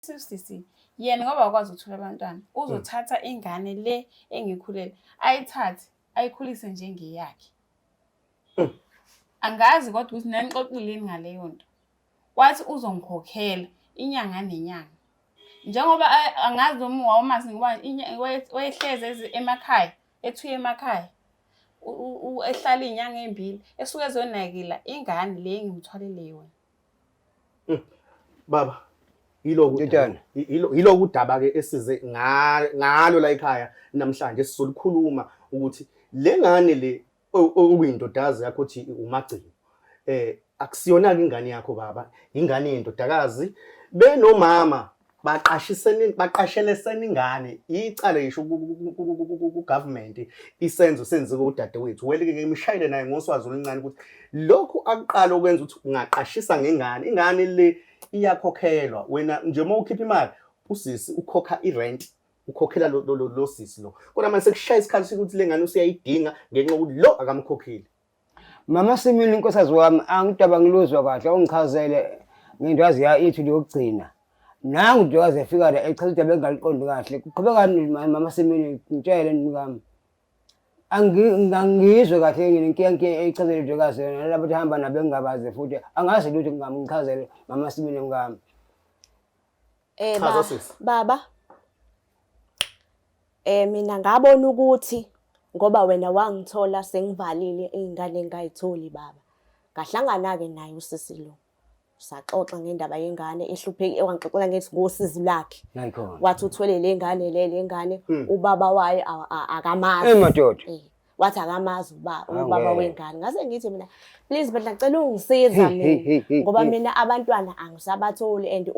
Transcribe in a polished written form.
Sisi, yena ngoba akwazi ukuthola abantwana, uzothatha ingane le engikhulele, ayithathe, ayikhulise njengeyakhe. Angazi kodwa ukuthi nanixoxile ngaleyo nto. Wathi uzongikhokhela inyanga nenyanga. Njengoba angazi noma wawumazi ngoba wayehlezi emakhaya, ethuye emakhaya. Ehlala iy'nyanga ey'mbili, esuke ezonakekela ingane le engimthwalele yona. Baba, yiloko udaba-ke esize ngalo la ekhaya namhlanje sizolikhuluma ukuthi le ngane le okuyindodakazi yakho uthi uMagcino, akusiyona-ke ingane yakho baba, ingane yendodakazi. Benomama baqashelesene ingane, icala yisho ku-government isenzo senziwe udadewethu. Weleke-ke imishayele naye ngoswazi oluncane ukuthi lokhu akuqala ukwenza ukuthi ungaqashisa ngengane, ingane le iyakhokhelwa. Wena nje uma ukhipha imali, usisi ukhokha i-rent, ukhokhela lo sisi lo. Kodwa manje sekushaya isikhathi sokuthi le ngane usuyayidinga ngenxa yokuthi lo akamkhokhile. Mama Simile, inkosazi wami, angidaba ngiluzwa kahle, ungichazele ngentwazi yethu lokugcina. Nangu nje waze efika la echaza ukuthi abengaliqondi kahle. Kuqhubekani Mama Simile, ngitshele ngami. Angizwe kahle nginenkinga eyichazele ntokazi yona labo bathi hamba nabo engingabazi futhi angazi lutho ngichazele Mama Simile ngami. Baba, mina ngabona ukuthi ngoba wena wangithola sengivalile ingane engayitholi baba. Ngahlangana-ke naye usisi lo. Saxoxa ngendaba yengane ehlupheke, wangixoxela ngethi ngosizi lakhe. Wathi uthwele le ngane ubaba wayo akamazi. Madoda. Wathi akamazi ubaba wengane. Ngase ngithi mina please bandla ngicela ungisiza mina ngoba mina abantwana angisabatholi and